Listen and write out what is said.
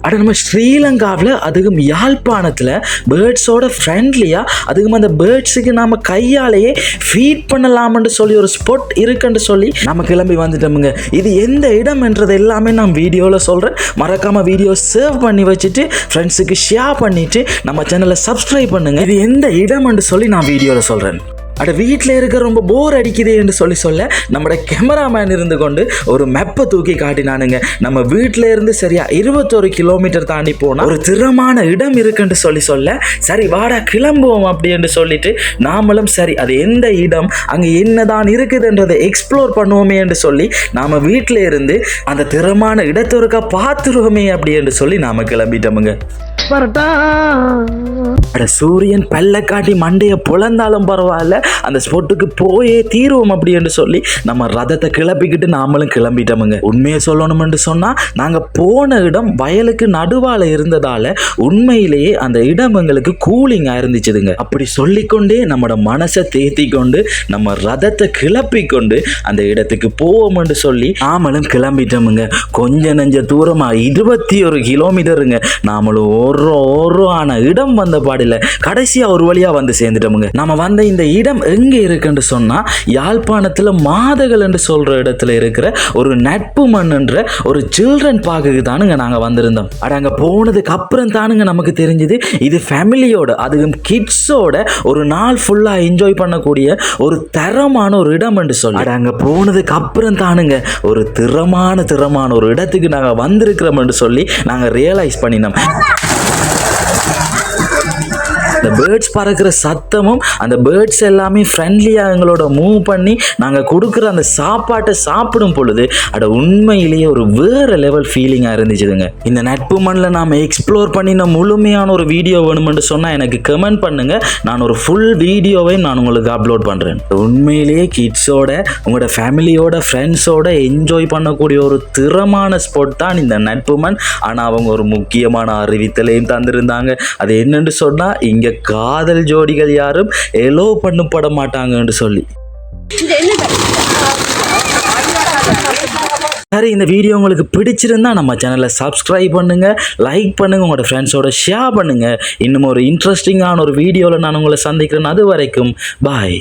அட நம்ம ஸ்ரீலங்காவில் அதுக்கும் யாழ்ப்பாணத்தில் பேர்ட்ஸோட ஃப்ரெண்ட்லியாக அதுக்கும் அந்த பேர்ட்ஸுக்கு நாம் கையாலேயே ஃபீட் பண்ணலாம்னு சொல்லி ஒரு ஸ்பாட் இருக்குன்னு சொல்லி நம்ம கிளம்பி வந்துட்டோமுங்க. இது எந்த இடம்ன்றது எல்லாமே நான் வீடியோவில் சொல்கிறேன். மறக்காமல் வீடியோ சேவ் பண்ணி வச்சுட்டு ஃப்ரெண்ட்ஸுக்கு ஷேர் பண்ணிவிட்டு நம்ம சேனலை சப்ஸ்கிரைப் பண்ணுங்கள். இது எந்த இடம்னு சொல்லி நான் வீடியோவில் சொல்கிறேன். அட வீட்டில் இருக்க ரொம்ப போர் அடிக்குது என்று சொல்ல நம்மளோட கேமராமேன் இருந்து கொண்டு ஒரு மெப்பை தூக்கி காட்டினானுங்க. நம்ம வீட்டில் இருந்து சரியா 21 கிலோமீட்டர் தாண்டி போனால் ஒரு திறமான இடம் இருக்குன்னு சொல்ல சரி வாடா கிளம்புவோம் அப்படின்னு சொல்லிட்டு நாமளும் சரி அது எந்த இடம் அங்கே என்னதான் இருக்குதுன்றதை எக்ஸ்ப்ளோர் பண்ணுவோமே என்று சொல்லி நாம் வீட்டில் இருந்து அந்த திறமான இடத்தொருக்கா பார்த்துருவோமே அப்படின்னு சொல்லி நாம் கிளம்பிட்டோமுங்க. அட சூரியன் பல்ல காட்டி மண்டையை புலந்தாலும் பரவாயில்ல அந்த ஸ்பாட்டுக்கு போயே தீருவோம் அப்படின்னு சொல்லி நம்ம ரதத்தை கிளப்பிக்கிட்டு நாமளும் கிளம்பிட்டோமுங்க. உண்மையை சொல்லணும்னு சொன்னால் நாங்கள் போன இடம் வயலுக்கு நடுவால் இருந்ததால் உண்மையிலேயே அந்த இடம் எங்களுக்கு கூலிங்காக இருந்துச்சுதுங்க. அப்படி சொல்லிக்கொண்டே நம்மளோட மனசை தேத்தி கொண்டு நம்ம ரதத்தை கிளப்பி கொண்டு அந்த இடத்துக்கு போவோம்னு சொல்லி நாமளும் கிளம்பிட்டோமுங்க. கொஞ்ச நெஞ்ச தூரமாக 21 கிலோமீட்டருங்க. நாமளும் ஒரு ஆன இடம் வந்த பாடியில் கடைசியாக ஒரு வழியாக வந்து சேர்ந்துட்டோமுங்க. நம்ம வந்த இந்த இடம் எங்கே இருக்குன்னு சொன்னால் யாழ்ப்பாணத்தில் மாதகள் என்று சொல்கிற இடத்துல இருக்கிற ஒரு நட்பு மண்ணுன்ற ஒரு சில்ட்ரன் பார்க்குக்கு தானுங்க நாங்கள் வந்திருந்தோம். அட அங்கே போனதுக்கு அப்புறம் தானுங்க நமக்கு தெரிஞ்சுது இது ஃபேமிலியோட அதுவும் கிட்ஸோட ஒரு நாள் ஃபுல்லாக என்ஜாய் பண்ணக்கூடிய ஒரு தரமான ஒரு இடம் என்று சொல்லி அட அங்கே போனதுக்கு அப்புறம் தானுங்க ஒரு திறமான ஒரு இடத்துக்கு நாங்கள் வந்திருக்கிறோம்னு சொல்லி நாங்கள் ரியலைஸ் பண்ணினோம். அந்த பேர்ட்ஸ் பறக்கிற சத்தமும் அந்த பேர்ட்ஸ் எல்லாமே ஃப்ரெண்ட்லியாக எங்களோட மூவ் பண்ணி நாங்கள் கொடுக்குற அந்த சாப்பாட்டை சாப்பிடும் பொழுது அட உண்மையிலேயே ஒரு வேறு லெவல் ஃபீலிங்காக இருந்துச்சுதுங்க. இந்த நட்பு மண்ணில் நாம் எக்ஸ்ப்ளோர் பண்ணின முழுமையான ஒரு வீடியோ வேணுமென்று சொன்னால் எனக்கு கமெண்ட் பண்ணுங்கள். நான் ஒரு ஃபுல் வீடியோவையும் நான் உங்களுக்கு அப்லோட் பண்ணுறேன். உண்மையிலேயே கிட்ஸோட உங்களோட ஃபேமிலியோட ஃப்ரெண்ட்ஸோட என்ஜாய் பண்ணக்கூடிய ஒரு திறமான ஸ்பாட் தான் இந்த நட்பு மண். ஆனால் அவங்க ஒரு முக்கியமான அறிவித்தலையும் தந்திருந்தாங்க. அது என்னென்னு சொன்னால் இங்கே காதல் ஜோடிகள் யாரும் எலோ பண்ணப்பட மாட்டாங்கன்னு சொல்லி. சரி இந்த வீடியோ உங்களுக்கு பிடிச்சிருந்தா நம்ம சேனலை சப்ஸ்கிரைப் பண்ணுங்க, லைக் பண்ணுங்க, உங்களோட ஃப்ரெண்ட்ஸோட ஷேர் பண்ணுங்க. இன்னும் ஒரு இன்ட்ரெஸ்டிங்கான ஒரு வீடியோவில் நான் உங்களை சந்திக்கிறேன். அது வரைக்கும் பாய்.